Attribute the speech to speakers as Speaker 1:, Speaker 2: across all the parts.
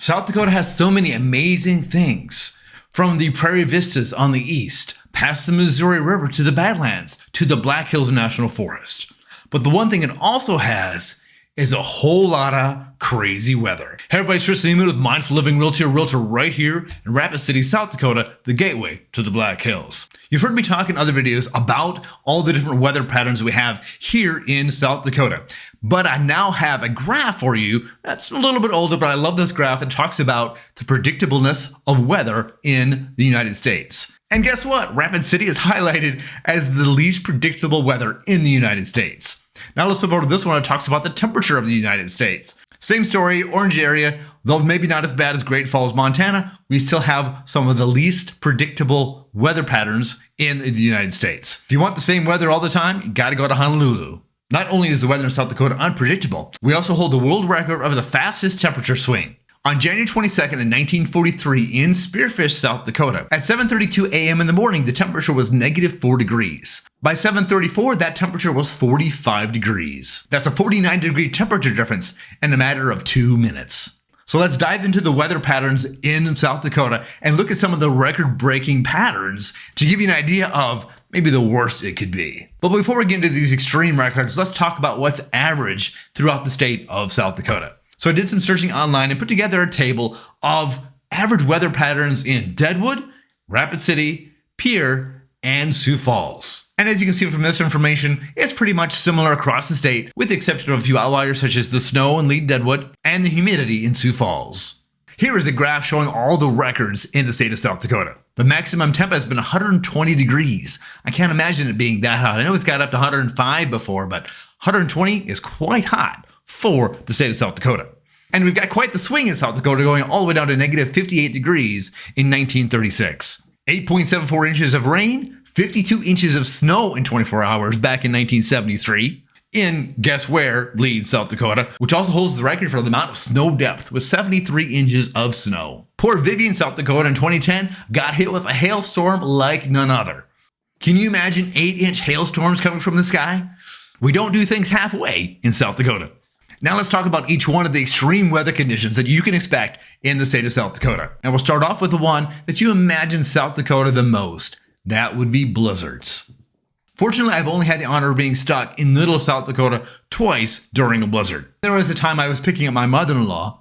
Speaker 1: South Dakota has so many amazing things. From the prairie vistas on the east, past the Missouri River to the Badlands, to the Black Hills National Forest. But the one thing it also has is a whole lot of crazy weather. Hey everybody, it's Tristan Emond with Mindful Living Realty, a realtor right here in Rapid City, South Dakota, the gateway to the Black Hills. You've heard me talk in other videos about all the different weather patterns we have here in South Dakota. But I now have a graph for you that's a little bit older, but I love this graph that talks about the predictableness of weather in the United States. And guess what? Rapid City is highlighted as the least predictable weather in the United States. Now let's flip over to this one that talks about the temperature of the United States. Same story, orange area, though maybe not as bad as Great Falls, Montana, we still have some of the least predictable weather patterns in the United States. If you want the same weather all the time, you gotta go to Honolulu. Not only is the weather in South Dakota unpredictable, we also hold the world record of the fastest temperature swing. On January 22nd in 1943 in Spearfish, South Dakota, at 7:32 a.m. in the morning, the temperature was -4 degrees. By 7:34, that temperature was 45 degrees. That's a 49-degree temperature difference in a matter of 2 minutes. So let's dive into the weather patterns in South Dakota and look at some of the record-breaking patterns to give you an idea of maybe the worst it could be. But before we get into these extreme records, let's talk about what's average throughout the state of South Dakota. So I did some searching online and put together a table of average weather patterns in Deadwood, Rapid City, Pierre, and Sioux Falls. And as you can see from this information, it's pretty much similar across the state, with the exception of a few outliers such as the snow in Lead Deadwood and the humidity in Sioux Falls. Here is a graph showing all the records in the state of South Dakota. The maximum temp has been 120 degrees. I can't imagine it being that hot. I know it's got up to 105 before, but 120 is quite hot for the state of South Dakota. And we've got quite the swing in South Dakota, going all the way down to -58 degrees in 1936. 8.74 inches of rain, 52 inches of snow in 24 hours back in 1973. In, guess where, Leeds, South Dakota, which also holds the record for the amount of snow depth with 73 inches of snow. Port Vivian, South Dakota in 2010 got hit with a hailstorm like none other. Can you imagine 8-inch hailstorms coming from the sky? We don't do things halfway in South Dakota. Now let's talk about each one of the extreme weather conditions that you can expect in the state of South Dakota. And we'll start off with the one that you imagine South Dakota the most. That would be blizzards. Fortunately, I've only had the honor of being stuck in middle of South Dakota twice during a blizzard. There was a time I was picking up my mother-in-law,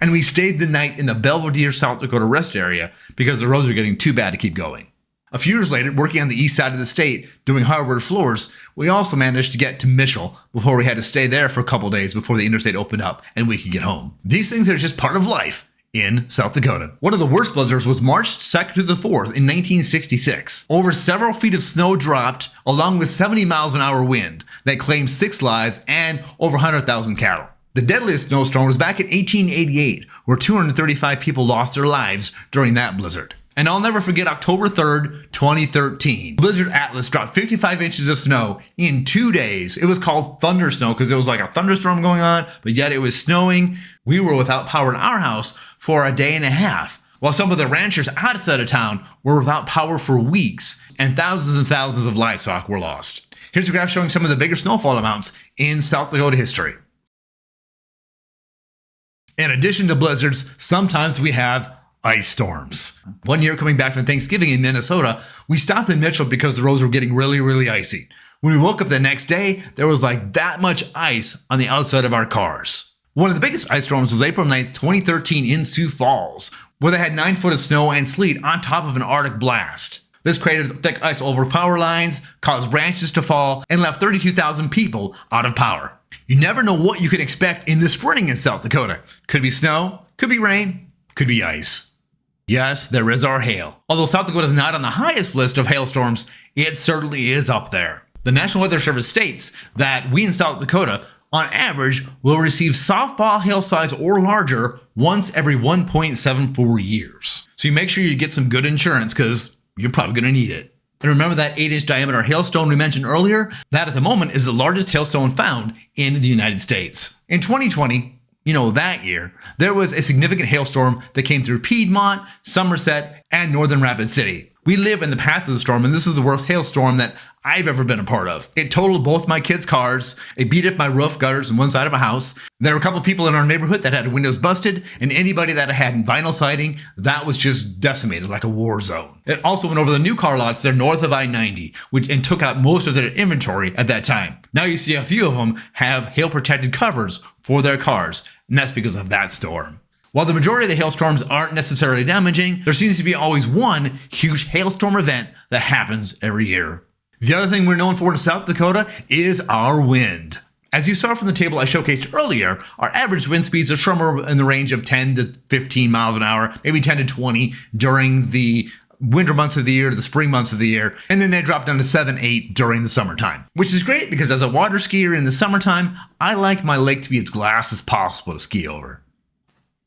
Speaker 1: and we stayed the night in the Belvedere, South Dakota rest area because the roads were getting too bad to keep going. A few years later, working on the east side of the state, doing hardwood floors, we also managed to get to Mitchell before we had to stay there for a couple days before the interstate opened up and we could get home. These things are just part of life in South Dakota. One of the worst blizzards was March 2nd to the 4th in 1966. Over several feet of snow dropped, along with 70 miles an hour wind that claimed 6 lives and over 100,000 cattle. The deadliest snowstorm was back in 1888, where 235 people lost their lives during that blizzard. And I'll never forget October 3rd, 2013. Blizzard Atlas dropped 55 inches of snow in 2 days. It was called thunder snow because it was like a thunderstorm going on, but yet it was snowing. We were without power in our house for a day and a half, while some of the ranchers outside of town were without power for weeks, and thousands of livestock were lost. Here's a graph showing some of the bigger snowfall amounts in South Dakota history. In addition to blizzards, sometimes we have ice storms. One year coming back from Thanksgiving in Minnesota, we stopped in Mitchell because the roads were getting really icy. When we woke up the next day, there was like that much ice on the outside of our cars. One of the biggest ice storms was April 9th, 2013 in Sioux Falls, where they had 9 foot of snow and sleet on top of an Arctic blast. This created thick ice over power lines, caused branches to fall, and left 32,000 people out of power. You never know what you can expect in the spring in South Dakota. Could be snow, could be rain, could be ice. Yes, there is our hail. Although South Dakota is not on the highest list of hailstorms, it certainly is up there. The National Weather Service states that we in South Dakota, on average, will receive softball hail size or larger once every 1.74 years. So you make sure you get some good insurance because you're probably going to need it. And remember that 8-inch diameter hailstone we mentioned earlier? That at the moment is the largest hailstone found in the United States. In 2020, that year, there was a significant hailstorm that came through Piedmont, Somerset, and northern Rapid City. We live in the path of the storm, and this is the worst hailstorm that I've ever been a part of. It totaled both my kids' cars, it beat up my roof gutters on one side of my house. There were a couple people in our neighborhood that had windows busted, and anybody that had vinyl siding, that was just decimated like a war zone. It also went over the new car lots there north of I-90, and took out most of their inventory at that time. Now you see a few of them have hail-protected covers for their cars, and that's because of that storm. While the majority of the hailstorms aren't necessarily damaging, there seems to be always one huge hailstorm event that happens every year. The other thing we're known for in South Dakota is our wind. As you saw from the table I showcased earlier, our average wind speeds are somewhere in the range of 10 to 15 miles an hour, maybe 10 to 20 during the winter months of the year, the spring months of the year, and then they drop down to 7, 8 during the summertime. Which is great because as a water skier in the summertime, I like my lake to be as glass as possible to ski over.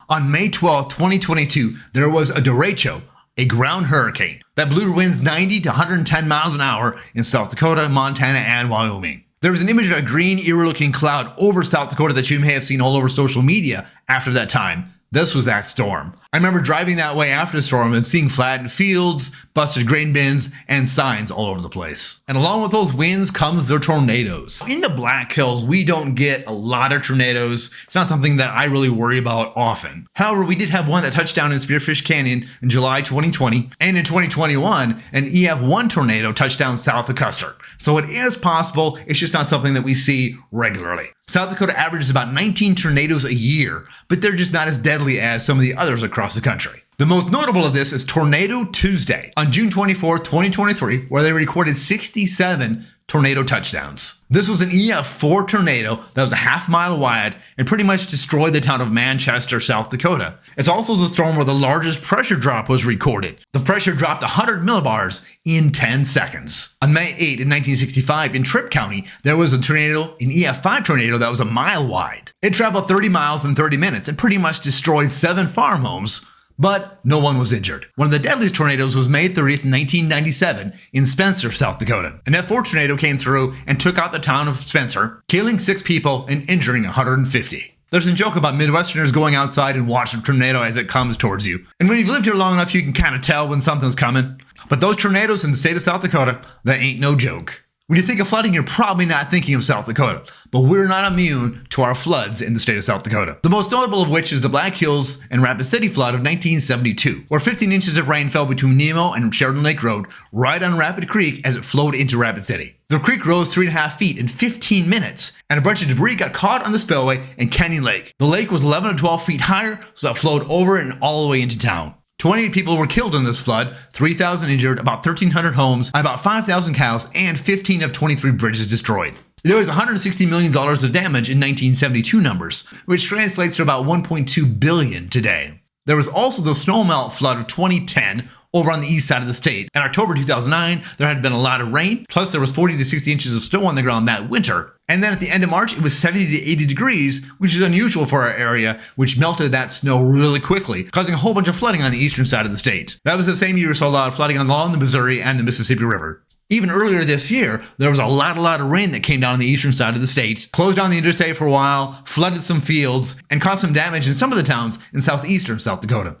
Speaker 1: On May 12, 2022, there was a derecho, a ground hurricane, that blew winds 90 to 110 miles an hour in South Dakota, Montana, and Wyoming. There was an image of a green, eerie-looking cloud over South Dakota that you may have seen all over social media after that time. This was that storm. I remember driving that way after the storm and seeing flattened fields, busted grain bins, and signs all over the place. And along with those winds comes their tornadoes. In the Black Hills, we don't get a lot of tornadoes. It's not something that I really worry about often. However, we did have one that touched down in Spearfish Canyon in July 2020, and in 2021, an EF1 tornado touched down south of Custer. So it is possible, it's just not something that we see regularly. South Dakota averages about 19 tornadoes a year, but they're just not as deadly as some of the others across the country. The most notable of this is Tornado Tuesday on June 24, 2023, where they recorded 67 tornado touchdowns. This was an EF4 tornado that was a half-mile wide and pretty much destroyed the town of Manchester, South Dakota. It's also the storm where the largest pressure drop was recorded. The pressure dropped 100 millibars in 10 seconds. On May 8 in 1965 in Tripp County, there was a tornado, an EF5 tornado that was a mile wide. It traveled 30 miles in 30 minutes and pretty much destroyed 7 farm homes, but no one was injured. One of the deadliest tornadoes was May 30th, 1997 in Spencer, South Dakota. An F4 tornado came through and took out the town of Spencer, killing 6 people and injuring 150. There's a joke about Midwesterners going outside and watching a tornado as it comes towards you. And when you've lived here long enough, you can kind of tell when something's coming. But those tornadoes in the state of South Dakota, that ain't no joke. When you think of flooding, you're probably not thinking of South Dakota, but we're not immune to our floods in the state of South Dakota. The most notable of which is the Black Hills and Rapid City flood of 1972, where 15 inches of rain fell between Nemo and Sheridan Lake Road, right on Rapid Creek as it flowed into Rapid City. The creek rose 3.5 feet in 15 minutes, and a bunch of debris got caught on the spillway in Canyon Lake. The lake was 11 to 12 feet higher, so it flowed over and all the way into town. 28 people were killed in this flood, 3,000 injured, about 1,300 homes, about 5,000 cows, and 15 of 23 bridges destroyed. There was $160 million of damage in 1972 numbers, which translates to about $1.2 billion today. There was also the snowmelt flood of 2010 over on the east side of the state. In October 2009, there had been a lot of rain, plus there was 40 to 60 inches of snow on the ground that winter. And then at the end of March, it was 70 to 80 degrees, which is unusual for our area, which melted that snow really quickly, causing a whole bunch of flooding on the eastern side of the state. That was the same year we saw a lot of flooding along the Missouri and the Mississippi River. Even earlier this year, there was a lot of rain that came down on the eastern side of the state, closed down the interstate for a while, flooded some fields, and caused some damage in some of the towns in southeastern South Dakota.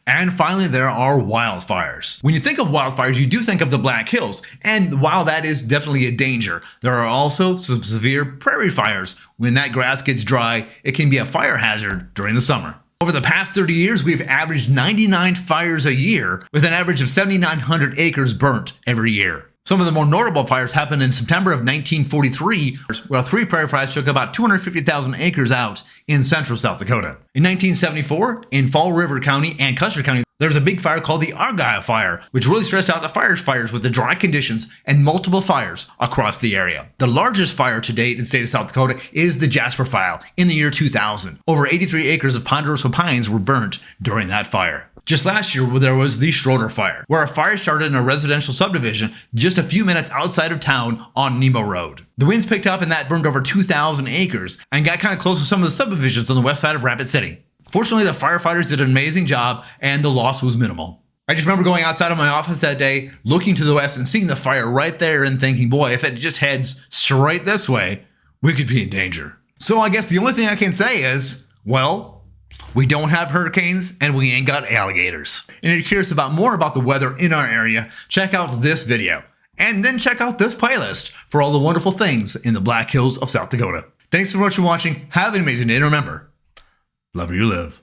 Speaker 1: And finally, there are wildfires. When you think of wildfires, you do think of the Black Hills, and while that is definitely a danger, there are also some severe prairie fires. When that grass gets dry, it can be a fire hazard during the summer. Over the past 30 years, we've averaged 99 fires a year, with an average of 7,900 acres burnt every year. Some of the more notable fires happened in September of 1943, where 3 prairie fires took about 250,000 acres out in central South Dakota. In 1974, in Fall River County and Custer County, there was a big fire called the Argyle Fire, which really stressed out the firefighters with the dry conditions and multiple fires across the area. The largest fire to date in the state of South Dakota is the Jasper Fire in the year 2000. Over 83 acres of ponderosa pines were burnt during that fire. Just last year, there was the Schroeder Fire, where a fire started in a residential subdivision just a few minutes outside of town on Nemo Road. The winds picked up and that burned over 2,000 acres and got kind of close to some of the subdivisions on the west side of Rapid City. Fortunately, the firefighters did an amazing job and the loss was minimal. I just remember going outside of my office that day, looking to the west and seeing the fire right there and thinking, boy, if it just heads straight this way, we could be in danger. So I guess the only thing I can say is, well, We don't have hurricanes, and we ain't got alligators. And if you're curious about more about the weather in our area, check out this video. And then check out this playlist for all the wonderful things in the Black Hills of South Dakota. Thanks so much for watching. Have an amazing day, and remember, love where you live.